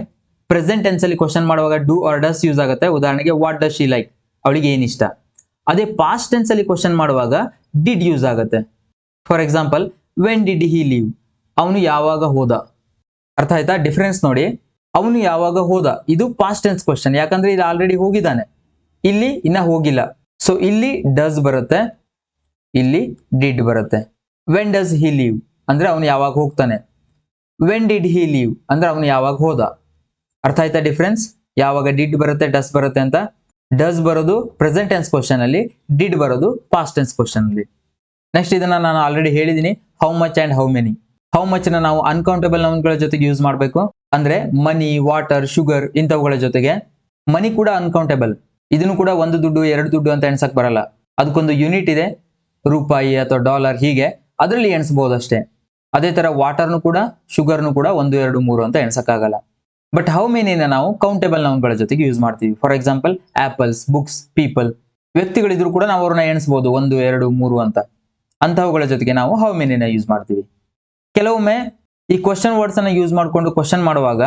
present tense ಅಲ್ಲಿ ಕ್ವಶನ್ ಮಾಡುವಾಗ ಡೂ ಆರ್ ಡಸ್ ಯೂಸ್ ಆಗುತ್ತೆ. ಉದಾಹರಣೆಗೆ, ವಾಟ್ ಡಸ್ ಶಿ ಲೈಕ್? ಅವಳಿಗೆ ಏನ್ ಇಷ್ಟ. ಅದೇ ಪಾಸ್ಟ್ ಟೆನ್ಸ್ ಅಲ್ಲಿ ಕ್ವಶನ್ ಮಾಡುವಾಗ ಡಿಡ್ ಯೂಸ್ ಆಗುತ್ತೆ. For example, when did he leave? ಅವನು ಯಾವಾಗ ಹೋದ? ಅರ್ಥ ಆಯ್ತಾ ಡಿಫರೆನ್ಸ್ ನೋಡಿ? ಅವನು ಯಾವಾಗ ಹೋದ ಇದು ಪಾಸ್ಟ್ ಟೆನ್ಸ್ ಕ್ವಶನ್, ಯಾಕಂದ್ರೆ ಇದು ಆಲ್ರೆಡಿ ಹೋಗಿದ್ದಾನೆ, ಇಲ್ಲಿ ಇನ್ನ ಹೋಗಿಲ್ಲ. ಸೊ ಇಲ್ಲಿ ಡಸ್ ಬರುತ್ತೆ, ಇಲ್ಲಿ ಡಿಡ್ ಬರುತ್ತೆ. ವೆನ್ ಡಸ್ ಹಿ ಲೀವ್ ಅಂದ್ರೆ ಅವನು ಯಾವಾಗ ಹೋಗ್ತಾನೆ. ವೆನ್ ಡಿಡ್ ಹಿ ಲೀವ್ ಅಂದ್ರೆ ಅವನು ಯಾವಾಗ ಹೋದ. ಅರ್ಥ ಆಯ್ತಾ ಡಿಫರೆನ್ಸ್? ಯಾವಾಗ ಡಿಡ್ ಬರುತ್ತೆ, ಡಸ್ ಬರುತ್ತೆ ಅಂತ. ಡಸ್ ಬರೋದು ಪ್ರೆಸೆಂಟ್ ಟೆನ್ಸ್ ಕ್ವಶನ್ ಅಲ್ಲಿ, ಡಿಡ್ ಬರೋದು ಪಾಸ್ಟ್ ಟೆನ್ಸ್ ಕ್ವಶನ್ ಅಲ್ಲಿ. ನೆಕ್ಸ್ಟ್ ಇದನ್ನ ನಾನು ಆಲ್ರೆಡಿ ಹೇಳಿದೀನಿ, how much and how many. How much ನ ನಾವು ಅನ್ಕೌಂಟಬಲ್ ನೌನ್ಗಳ ಜೊತೆಗೆ ಯೂಸ್ ಮಾಡಬೇಕು. ಅಂದ್ರೆ ಮನಿ, ವಾಟರ್, ಶುಗರ್ ಇಂಥವುಗಳ ಜೊತೆಗೆ. ಮನಿ ಕೂಡ ಅನ್ಕೌಂಟಬಲ್, ಇದನ್ನು ಕೂಡ 1 ದುಡ್ಡು 2 ದುಡ್ಡು ಅಂತ ಎಣ್ಸಕ್ ಬರಲ್ಲ. ಅದಕ್ಕೊಂದು ಯೂನಿಟ್ ಇದೆ, ರೂಪಾಯಿ ಅಥವಾ ಡಾಲರ್, ಹೀಗೆ ಅದರಲ್ಲಿ ಎಣಿಸಬಹುದು ಅಷ್ಟೇ. ಅದೇ ತರ ವಾಟರ್ನು ಕೂಡ, ಶುಗರ್ನು ಕೂಡ 1 2 3 ಅಂತ ಎಣ್ಸಕ್ಕಾಗಲ್ಲ. ಬಟ್ ಹೌ ಮೆನಿನ ನಾವು ಕೌಂಟೇಬಲ್ ನೌನ್ಗಳ ಜೊತೆಗೆ ಯೂಸ್ ಮಾಡ್ತೀವಿ. For example, apples, books, people. ವ್ಯಕ್ತಿಗಳಿದ್ರು ಕೂಡ ನಾವು ಅವ್ರನ್ನ ಎಣಿಸಬಹುದು 1 2 3 ಅಂತ. ಅಂತವುಗಳ ಜೊತೆಗೆ ನಾವು ಹೌ ಮೆನಿನ ಯೂಸ್ ಮಾಡ್ತೀವಿ. ಕೆಲವೊಮ್ಮೆ ಈ ಕ್ವಶನ್ ವರ್ಡ್ಸ್ ಅನ್ನ ಯೂಸ್ ಮಾಡಿಕೊಂಡು ಕ್ವಶನ್ ಮಾಡುವಾಗ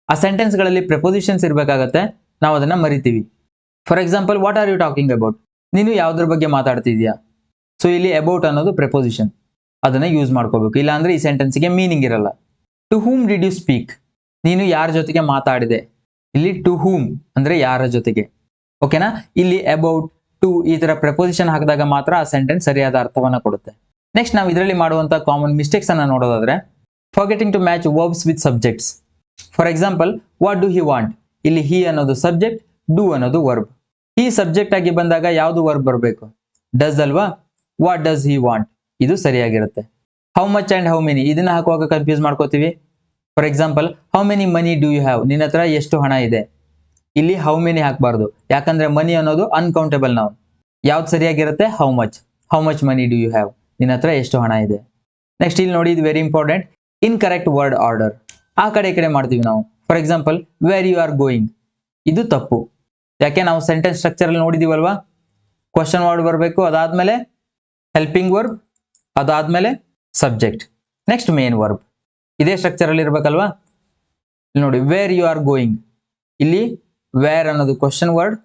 ಆ ಸೆಂಟೆನ್ಸ್ ಗಳಲ್ಲಿ ಪ್ರೆಪೋಸಿಷನ್ಸ್ ಇರಬೇಕಾಗತ್ತೆ, ನಾವು ಅದನ್ನ ಮರಿತೀವಿ. For example, what are you talking about? ನೀನು ಯಾವ್ದ್ರ ಬಗ್ಗೆ ಮಾತಾಡ್ತಿದ್ಯಾ? ಸೊ ಇಲ್ಲಿ ಅಬೌಟ್ ಅನ್ನೋದು ಪ್ರೆಪೋಸಿಷನ್, ಅದನ್ನ ಯೂಸ್ ಮಾಡ್ಕೋಬೇಕು, ಇಲ್ಲ ಅಂದ್ರೆ ಈ ಸೆಂಟೆನ್ಸ್ಗೆ ಮೀನಿಂಗ್ ಇರಲ್ಲ. To whom did you speak? ನೀನು ಯಾರ ಜೊತೆಗೆ ಮಾತಾಡಿದೆ? ಇಲ್ಲಿ ಟು ಹೂಮ್ ಅಂದ್ರೆ ಯಾರ ಜೊತೆಗೆ. ಓಕೆನಾ? ಇಲ್ಲಿ ಅಬೌಟ್, ಟು ಈ ತರ ಪ್ರೆಪೋಸಿಷನ್ ಹಾಕಿದಾಗ ಮಾತ್ರ ಆ ಸೆಂಟೆನ್ಸ್ ಸರಿಯಾದ ಅರ್ಥವನ್ನ ಕೊಡುತ್ತೆ. ನೆಕ್ಸ್ಟ್ ನಾವು ಇದರಲ್ಲಿ ಮಾಡುವಂತ ಕಾಮನ್ ಮಿಸ್ಟೇಕ್ಸ್ ಅನ್ನ ನೋಡೋದಾದ್ರೆ, forgetting to match verbs with subjects. For example, what do he want? ಇಲ್ಲಿ ಹಿ ಅನ್ನೋದು ಸಬ್ಜೆಕ್ಟ್, ಡೂ ಅನ್ನೋದು ವರ್ಬ್. ಹಿ ಸಬ್ಜೆಕ್ಟ್ ಆಗಿ ಬಂದಾಗ ಯಾವುದು ವರ್ಬ್ ಬರಬೇಕು? ಡಸ್ ಅಲ್ವಾ? ವಾಟ್ ಡಸ್ ಹಿ ವಾಂಟ್ ಇದು ಸರಿಯಾಗಿರುತ್ತೆ. How much and how many ಇದನ್ನ ಹಾಕುವಾಗ ಕನ್ಫ್ಯೂಸ್ ಮಾಡ್ಕೋತೀವಿ. For example, how many money do you have? ನಿನ್ನ ಹತ್ರ ಎಷ್ಟು ಹಣ ಇದೆ? ಇಲ್ಲಿ ಹೌ ಮೆನಿ ಹಾಕಬಾರ್ದು, ಯಾಕಂದ್ರೆ ಮನಿ ಅನ್ನೋದು ಅನ್ಕೌಂಟೇಬಲ್ ನೌನ್. ಯಾವ್ದು ಸರಿಯಾಗಿರುತ್ತೆ? How much. How much money do you have? ನಿನ್ನ ಹತ್ರ ಎಷ್ಟು ಹಣ ಇದೆ. ನೆಕ್ಸ್ಟ್ ಇಲ್ಲಿ ನೋಡಿ, ಇದು very important, incorrect word order. ಆ ಕಡೆ ಈ ಕಡೆ ಮಾಡ್ತೀವಿ ನಾವು. For example, where you are going ಇದು ತಪ್ಪು. ಯಾಕೆ? ನಾವು ಸೆಂಟೆನ್ಸ್ ಸ್ಟ್ರಕ್ಚರ್ ಅಲ್ಲಿ ನೋಡಿದೀವಲ್ವಾ, ಕ್ವಶನ್ ವರ್ಡ್ ಬರಬೇಕು, ಅದಾದ್ಮೇಲೆ ಹೆಲ್ಪಿಂಗ್ ವರ್ಬ್, ಅದಾದ್ಮೇಲೆ ಸಬ್ಜೆಕ್ಟ್, ನೆಕ್ಸ್ಟ್ ಮೇನ್ ವರ್ಬ್. ಇದೇ ಸ್ಟ್ರಕ್ಚರ್ ಅಲ್ಲಿ ಇರ್ಬೇಕಲ್ವಾ? ಇಲ್ಲಿ ನೋಡಿ, ವೇರ್ ಯು ಆರ್ ಗೋಯಿಂಗ್, ಇಲ್ಲಿ ವೇರ್ ಅನ್ನೋದು ಕ್ವಶನ್ ವರ್ಡ್,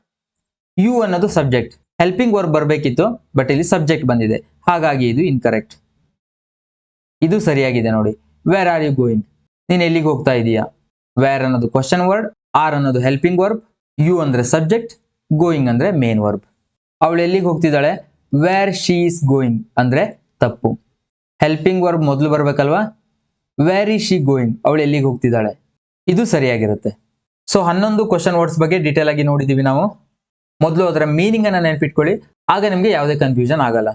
ಯು ಅನ್ನೋದು ಸಬ್ಜೆಕ್ಟ್. ಹೆಲ್ಪಿಂಗ್ ವರ್ಬ್ ಬರಬೇಕಿತ್ತು, ಬಟ್ ಇಲ್ಲಿ ಸಬ್ಜೆಕ್ಟ್ ಬಂದಿದೆ, ಹಾಗಾಗಿ ಇದು ಇನ್ಕರೆಕ್ಟ್. ಇದು ಸರಿಯಾಗಿದೆ ನೋಡಿ. Where are you going? ನೀನ್ ಎಲ್ಲಿಗೆ ಹೋಗ್ತಾ ಇದೀಯಾ? ವೇರ್ ಅನ್ನೋದು ಕ್ವಶನ್ ವರ್ಡ್, ಆರ್ ಅನ್ನೋದು ಹೆಲ್ಪಿಂಗ್ ವರ್ಬ್, ಯು ಅಂದ್ರೆ ಸಬ್ಜೆಕ್ಟ್, ಗೋಯಿಂಗ್ ಅಂದ್ರೆ ಮೇನ್ ವರ್ಬ್. ಅವಳು ಎಲ್ಲಿಗೆ ಹೋಗ್ತಿದ್ದಾಳೆ? ವೇರ್ ಶಿ ಈಸ್ ಗೋಯಿಂಗ್ ಅಂದ್ರೆ ತಪ್ಪು. ಹೆಲ್ಪಿಂಗ್ ವರ್ಬ್ ಮೊದಲು ಬರ್ಬೇಕಲ್ವಾ? Where is she going? ಅವಳು ಎಲ್ಲಿಗೆ ಹೋಗ್ತಿದ್ದಾಳೆ, ಇದು ಸರಿಯಾಗಿರುತ್ತೆ. ಸೊ 11 ಕ್ವಶನ್ ವರ್ಡ್ಸ್ ಬಗ್ಗೆ ಡೀಟೇಲ್ ಆಗಿ ನೋಡಿದೀವಿ ನಾವು. ಮೊದಲು ಅದರ ಮೀನಿಂಗ್ ಅನ್ನ ನೆನಪಿಟ್ಕೊಳ್ಳಿ, ಆಗ ನಿಮಗೆ ಯಾವುದೇ ಕನ್ಫ್ಯೂಷನ್ ಆಗಲ್ಲ.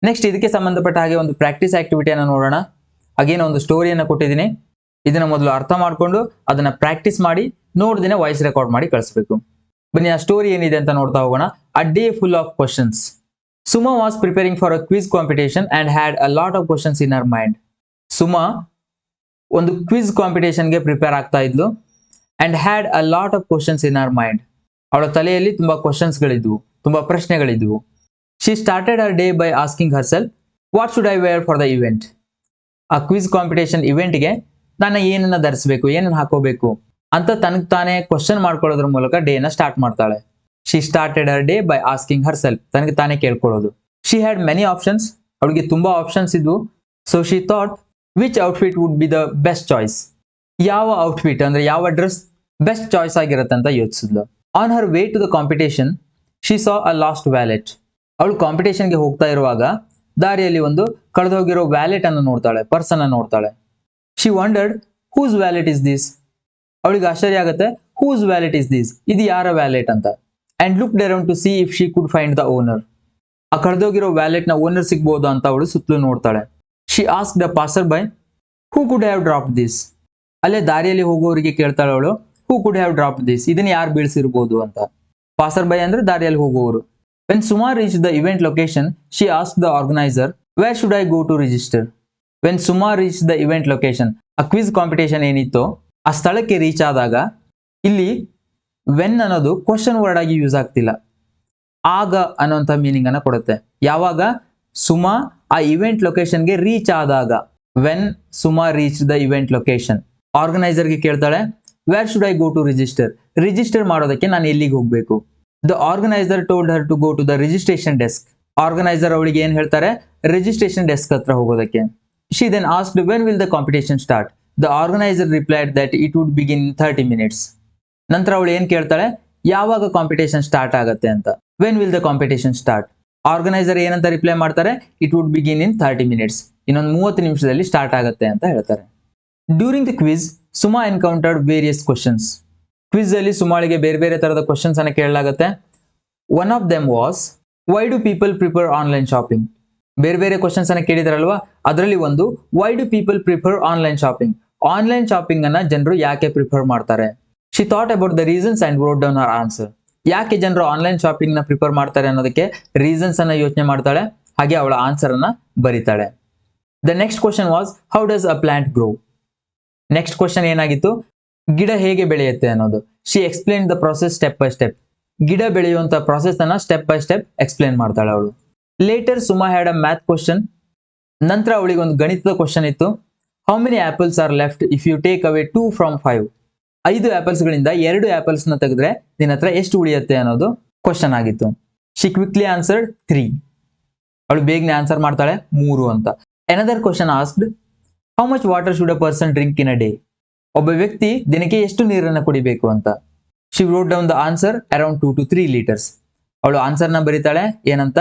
ನೆಕ್ಸ್ಟ್ ಇದಕ್ಕೆ ಸಂಬಂಧಪಟ್ಟ ಹಾಗೆ ಒಂದು ಪ್ರಾಕ್ಟೀಸ್ ಆಕ್ಟಿವಿಟಿಯನ್ನು ನೋಡೋಣ. ಅಗೇನ್ ಒಂದು ಸ್ಟೋರಿಯನ್ನು ಕೊಟ್ಟಿದ್ದೀನಿ, ಇದನ್ನ ಮೊದಲು ಅರ್ಥ ಮಾಡ್ಕೊಂಡು ಅದನ್ನ ಪ್ರಾಕ್ಟೀಸ್ ಮಾಡಿ ನೋಡ್ದಿನ ವಾಯ್ಸ್ ರೆಕಾರ್ಡ್ ಮಾಡಿ ಕಳಿಸ್ಬೇಕು. ಬನ್ನಿ ಆ ಸ್ಟೋರಿ ಏನಿದೆ ಅಂತ ನೋಡ್ತಾ ಹೋಗೋಣ. A day full of questions. Suma was preparing for a quiz competition and had a lot of questions in her mind. Suma ಒಂದು ಕ್ವಿಜ್ ಕಾಂಪಿಟೇಷನ್ಗೆ ಪ್ರಿಪೇರ್ ಆಗ್ತಾ ಇದ್ಲು. And had a lot of questions in her mind. ಅವಳ ತಲೆಯಲ್ಲಿ ತುಂಬಾ questions ಗಳಿದ್ವು. ತುಂಬಾ ಪ್ರಶ್ನೆಗಳಿದ್ವು. She started her day by asking herself what should I wear for the event. ಆ ಕ್ವಿಜ್ ಕಾಂಪಿಟೇಷನ್ ಇವೆಂಟ್ಗೆ ನಾನು ಏನನ್ನ ಧರಿಸಬೇಕು, ಏನನ್ನ ಹಾಕೋಬೇಕು ಅಂತ ತನಗೆ ತಾನೇ ಕ್ವಶನ್ ಮಾಡ್ಕೊಳ್ಳೋದ್ರ ಮೂಲಕ ಡೇನ ಸ್ಟಾರ್ಟ್ ಮಾಡ್ತಾಳೆ. She started her day by asking herself, ತನಗೆ ತಾನೇ ಕೇಳ್ಕೊಳ್ಳೋದು. ಶಿ ಹ್ಯಾಡ್ ಮೆನಿ ಆಪ್ಷನ್ಸ್, ಅವಳಿಗೆ ತುಂಬಾ ಆಪ್ಷನ್ಸ್ ಇದ್ವು. So she thought which outfit would be the best choice, ಯಾವ ಔಟ್ಫಿಟ್ ಅಂದ್ರೆ ಯಾವ ಡ್ರೆಸ್ ಬೆಸ್ಟ್ ಚಾಯ್ಸ್ ಆಗಿರುತ್ತೆ ಅಂತ ಯೋಚಿಸಿದ್ಲು. On her way to the competition she saw a lost wallet. ಅವಳು ಕಾಂಪಿಟೇಷನ್ಗೆ ಹೋಗ್ತಾ ಇರುವಾಗ ದಾರಿಯಲ್ಲಿ ಒಂದು ಕಳೆದೋಗಿರೋ ವ್ಯಾಲೆಟ್ ಅನ್ನು ನೋಡ್ತಾಳೆ, ಪರ್ಸ್ ಅನ್ನು ನೋಡ್ತಾಳೆ. She wondered whose wallet is this. ಅವಳಿಗೆ ಆಶ್ಚರ್ಯ ಆಗುತ್ತೆ, ಹೂಸ್ ವ್ಯಾಲೆಟ್ ಇಸ್ ದಿಸ್, ಇದು ಯಾರ ವ್ಯಾಲೆಟ್ ಅಂತ. And looked around to C if she could find the owner. ಆ ಕಳೆದೋಗಿರೋ ವ್ಯಾಲೆಟ್ ನ ಓನರ್ ಸಿಗ್ಬೋದು ಅಂತ ಅವಳು ಸುತ್ತಲೂ ನೋಡ್ತಾಳೆ. She asked the passer by who could have drop this. ಅಲ್ಲೇ ದಾರಿಯಲ್ಲಿ ಹೋಗೋರಿಗೆ ಕೇಳ್ತಾಳೆ ಅವಳು, who could have drop this, ಇದನ್ನ ಯಾರು ಬೀಳ್ಸಿರ್ಬೋದು ಅಂತ. ಪಾಸರ್ ಬೈ ಅಂದ್ರೆ ದಾರಿಯಲ್ಲಿ ಹೋಗುವವರು. When Suma reach the event location she asked the organiser where should I go to register. When Suma reach the event location, ಆ ಕ್ವಿಜ್ ಕಾಂಪಿಟೇಷನ್ ಏನಿತ್ತು ಆ ಸ್ಥಳಕ್ಕೆ ರೀಚ್ ಆದಾಗ ಇಲ್ಲಿ ವೆನ್ ಅನ್ನೋದು ಕ್ವಶನ್ ವರ್ಡ್ ಆಗಿ ಯೂಸ್ ಆಗ್ತಿಲ್ಲ, ಆಗ ಅನ್ನೋಂಥ ಮೀನಿಂಗ್ ಅನ್ನ ಕೊಡುತ್ತೆ. ಯಾವಾಗ ಸುಮಾ ಆ ಇವೆಂಟ್ ಲೊಕೇಶನ್ಗೆ ರೀಚ್ ಆದಾಗ, when Suma reach the event location. ಆರ್ಗನೈಸರ್ಗೆ ಕೇಳ್ತಾಳೆ where should I go to register, register ಮಾಡೋದಕ್ಕೆ ನಾನು ಎಲ್ಲಿಗೆ ಹೋಗಬೇಕು. The organiser told her to go to the registration desk. Organiser ಅವಳಿಗೆ ಏನ್ ಹೇಳ್ತಾರೆ, ರಿಜಿಸ್ಟ್ರೇಷನ್ ಡೆಸ್ಕ್ ಹತ್ರ ಹೋಗೋದಕ್ಕೆ. She then asked when will the competition start. The organiser replied that it would begin in 30 minutes. ನಂತರ ಅವಳು ಏನ್ ಕೇಳ್ತಾಳೆ, ಯಾವಾಗ ಕಾಂಪಿಟೇಷನ್ ಸ್ಟಾರ್ಟ್ ಆಗುತ್ತೆ ಅಂತ. When will the competition start. Organiser ಏನಂತ ರಿಪ್ಲೈ ಮಾಡ್ತಾರೆ, it would begin in 30 minutes. ಇನ್ನೊಂದು 30 ನಿಮಿಷದಲ್ಲಿ ಸ್ಟಾರ್ಟ್ ಆಗುತ್ತೆ ಅಂತ ಹೇಳ್ತಾರೆ. During the quiz Suma encountered various questions. Quiz ಅಲ್ಲಿ ಸುಮಾಳಿಗೆ ಬೇರೆ ಬೇರೆ ತರದ ಕ್ವಶನ್ಸ್ ಅನ್ನ ಕೇಳಲಾಗುತ್ತೆ. One of them was why do people prefer online shopping. ಬೇರೆ ಬೇರೆ ಕ್ವಶನ್ಸ್ ಅನ್ನ ಕೇಳಿದಾರಲ್ವಾ, ಅದರಲ್ಲಿ ಒಂದು why do people prefer online shopping. Online shopping ಅನ್ನ ಜನರು ಯಾಕೆ ಪ್ರಿಫರ್ ಮಾಡ್ತಾರೆ. She thought about the reasons and wrote down her answer. ಯಾಕೆ ಜನರು ಆನ್ಲೈನ್ ಶಾಪಿಂಗ್ ನ ಪ್ರಿಫರ್ ಮಾಡ್ತಾರೆ ಅನ್ನೋದಕ್ಕೆ ರೀಸನ್ಸ್ ಅನ್ನ ಯೋಚನೆ ಮಾಡ್ತಾಳೆ, ಹಾಗೆ ಅವಳ ಆನ್ಸರ್ ಅನ್ನ ಬರೀತಾಳೆ. The next question was how does a plant grow. Next question ಏನಾಗಿತ್ತು, ಗಿಡ ಹೇಗೆ ಬೆಳೆಯುತ್ತೆ ಅನ್ನೋದು. She explain the process step by step. ಗಿಡ ಬೆಳೆಯುವಂತ ಪ್ರೊಸೆಸ್ ಅನ್ನ ಸ್ಟೆಪ್ ಬೈ ಸ್ಟೆಪ್ ಎಕ್ಸ್ಪ್ಲೇನ್ ಮಾಡ್ತಾಳೆ ಅವಳು. Later Suma had a math question. ನಂತರ ಅವಳಿಗೆ ಒಂದು ಗಣಿತದ ಕ್ವಶನ್ ಇತ್ತು. How many apples are left if you take away 2 from 5. 5 apples ಗಳಿಂದ 2 ಆಪಲ್ಸ್ ನ ತೆಗೆದ್ರೆ ನಿನ್ನ ಹತ್ರ ಎಷ್ಟು ಉಳಿಯುತ್ತೆ ಅನ್ನೋದು ಕ್ವಶನ್ ಆಗಿತ್ತು. She quickly answered 3. ಅವಳು ಬೇಗನೆ ಆನ್ಸರ್ ಮಾಡ್ತಾಳೆ 3 ಅಂತ. Another question asked how much water should a person drink in a day. ಒಬ್ಬ ವ್ಯಕ್ತಿ ದಿನಕ್ಕೆ ಎಷ್ಟು ನೀರನ್ನು ಕುಡಿಬೇಕು ಅಂತ. She wrote down the answer around 2 to 3 liters. ಅವಳು ಆನ್ಸರ್ ನ ಬರೀತಾಳೆ ಏನಂತ,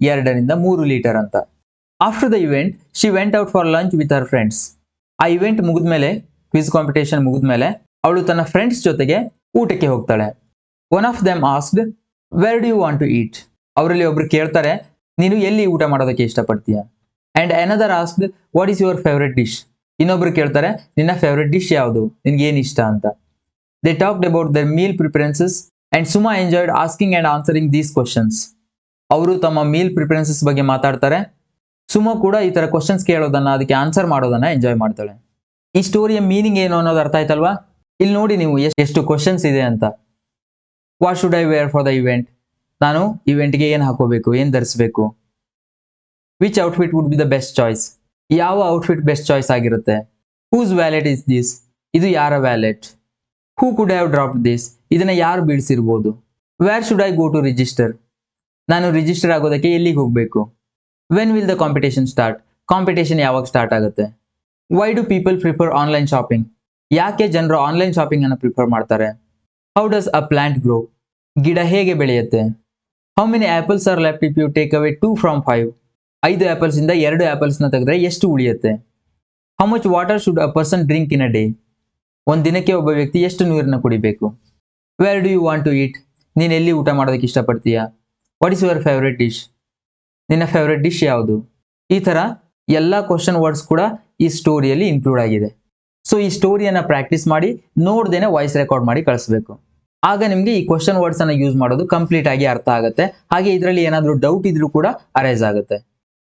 2 ರಿಂದ 3 ಲೀಟರ್ ಅಂತ. After the event she went out for lunch with her friends. ಆ ಇವೆಂಟ್ ಮುಗಿದ್ಮೇಲೆ, ಕ್ವಿಜ್ ಕಾಂಪಿಟೇಷನ್ ಮುಗಿದ್ಮೇಲೆ ಅವಳು ತನ್ನ ಫ್ರೆಂಡ್ಸ್ ಜೊತೆಗೆ ಊಟಕ್ಕೆ ಹೋಗ್ತಾಳೆ. One of them asked where do you want to eat. ಅವರಲ್ಲಿ ಒಬ್ರು ಕೇಳ್ತಾರೆ ನೀನು ಎಲ್ಲಿ ಊಟ ಮಾಡೋದಕ್ಕೆ ಇಷ್ಟಪಡ್ತೀಯ. And another asked what is your favourite dish. ಇನ್ನೊಬ್ರು ಕೇಳ್ತಾರೆ ನಿನ್ನ ಫೇವರೆಟ್ ಡಿಶ್ ಯಾವುದು, ನಿನ್ಗೆ ಏನ್ ಇಷ್ಟ ಅಂತ. They talked about their meal preferences and Suma enjoyed asking and answering these questions. ಅವರು ತಮ್ಮ ಮೀಲ್ ಪ್ರಿಫರೆನ್ಸಸ್ ಬಗ್ಗೆ ಮಾತಾಡ್ತಾರೆ. ಸುಮಾ ಕೂಡ ಈ ತರ ಕ್ವಶನ್ಸ್ ಕೇಳೋದನ್ನ, ಅದಕ್ಕೆ ಆನ್ಸರ್ ಮಾಡೋದನ್ನ ಎಂಜಾಯ್ ಮಾಡ್ತಾಳೆ. ಈ ಸ್ಟೋರಿಯ ಮೀನಿಂಗ್ ಏನು ಅನ್ನೋದು ಅರ್ಥ ಆಯ್ತಲ್ವಾ. ಇಲ್ಲಿ ನೋಡಿ ನೀವು ಎಷ್ಟು ಕ್ವಶನ್ಸ್ ಇದೆ ಅಂತ. What should I wear for the event, ನಾನು ಇವೆಂಟ್ಗೆ ಏನ್ ಹಾಕೋಬೇಕು, ಏನ್ ಧರಿಸಬೇಕು. Which outfit would be the best choice, ಯಾವ ಔಟ್ಫಿಟ್ ಬೆಸ್ಟ್ ಚಾಯ್ಸ್ ಆಗಿರುತ್ತೆ. ಹೂಸ್ ವ್ಯಾಲೆಟ್ ಇಸ್ ದಿಸ್, ಇದು ಯಾರ wallet. Who could have dropped this, ಇದನ್ನ ಯಾರು ಬೀಳ್ಸಿರ್ಬೋದು. Where should I go to register, ನಾನು ರಿಜಿಸ್ಟರ್ ಆಗೋದಕ್ಕೆ ಎಲ್ಲಿಗೆ ಹೋಗಬೇಕು. When will the competition start, competition ಯಾವಾಗ ಸ್ಟಾರ್ಟ್ ಆಗುತ್ತೆ. Why do people prefer online shopping, ಯಾಕೆ ಜನರು ಆನ್ಲೈನ್ ಶಾಪಿಂಗ್ ಅನ್ನು ಪ್ರಿಫರ್ ಮಾಡ್ತಾರೆ. How does a plant grow, ಗಿಡ ಹೇಗೆ ಬೆಳೆಯುತ್ತೆ. How many apples are left if you take away 2 from 5. 5 apples ಇಂದ 2 ಆಪಲ್ಸ್ ನ ತೆಗೆದ್ರೆ ಎಷ್ಟು ಉಳಿಯುತ್ತೆ. How much water should a person drink in a day, ಒಂದ್ ದಿನಕ್ಕೆ ಒಬ್ಬ ವ್ಯಕ್ತಿ ಎಷ್ಟು ನೀರನ್ನ ಕುಡಿಬೇಕು. Where do you want to eat, ನೀನು ಎಲ್ಲಿ ಊಟ ಮಾಡೋದಕ್ಕೆ ಇಷ್ಟಪಡ್ತೀಯಾ. What is your favourite dish, ನಿನ್ನ ಫೇವರೆಟ್ ಡಿಶ್ ಯಾವುದು. ಈ ತರ ಎಲ್ಲಾ ಕ್ವಶನ್ ವರ್ಡ್ಸ್ ಕೂಡ ಈ ಸ್ಟೋರಿಯಲ್ಲಿ ಇನ್ಕ್ಲೂಡ್ ಆಗಿದೆ. ಸೊ ಈ ಸ್ಟೋರಿಯನ್ನ ಪ್ರಾಕ್ಟೀಸ್ ಮಾಡಿ ನೋಡ್ದೇನೆ ವಾಯ್ಸ್ ರೆಕಾರ್ಡ್ ಮಾಡಿ ಕಳಿಸ್ಬೇಕು. ಆಗ ನಿಮ್ಗೆ ಈ ಕ್ವಶನ್ ವರ್ಡ್ಸ್ ಅನ್ನ ಯೂಸ್ ಮಾಡೋದು ಕಂಪ್ಲೀಟ್ ಆಗಿ ಅರ್ಥ ಆಗುತ್ತೆ. ಹಾಗೆ ಇದರಲ್ಲಿ ಏನಾದರೂ ಡೌಟ್ ಇದ್ರೂ ಕೂಡ ಅರೈಸ್ ಆಗುತ್ತೆ.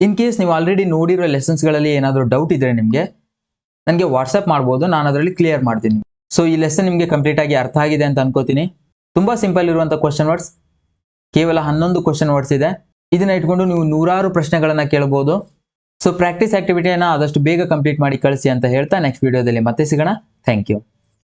ಇನ್ ಕೇಸ್ ನೀವು ಆಲ್ರೆಡಿ ನೋಡಿರೋ ಲೆಸನ್ಸ್ ಗಳಲ್ಲಿ ಏನಾದರೂ ಡೌಟ್ ಇದ್ರೆ ನಿಮಗೆ ನನಗೆ ವಾಟ್ಸ್ಆಪ್ ಮಾಡ್ಬೋದು, ನಾನು ಅದರಲ್ಲಿ ಕ್ಲಿಯರ್ ಮಾಡ್ತೀನಿ. ಸೊ ಈ ಲೆಸನ್ ನಿಮಗೆ ಕಂಪ್ಲೀಟ್ ಆಗಿ ಅರ್ಥ ಆಗಿದೆ ಅಂತ ಅನ್ಕೋತೀನಿ. ತುಂಬಾ ಸಿಂಪಲ್ ಇರುವಂತ ಕ್ವಶನ್ ವರ್ಡ್ಸ್, ಕೇವಲ 11 ಕ್ವಶನ್ ವರ್ಡ್ಸ್ ಇದೆ. ಇದನ್ನ ಇಟ್ಕೊಂಡು ನೀವು ನೂರಾರು ಪ್ರಶ್ನೆಗಳನ್ನ ಕೇಳಬಹುದು. ಸೊ ಪ್ರಾಕ್ಟೀಸ್ ಆಕ್ಟಿವಿಟಿಯನ್ನ ಆದಷ್ಟು ಬೇಗ ಕಂಪ್ಲೀಟ್ ಮಾಡಿ ಕಳಿಸಿ ಅಂತ ಹೇಳ್ತಾ ನೆಕ್ಸ್ಟ್ ವಿಡಿಯೋದಲ್ಲಿ ಮತ್ತೆ ಸಿಗೋಣ. Thank you.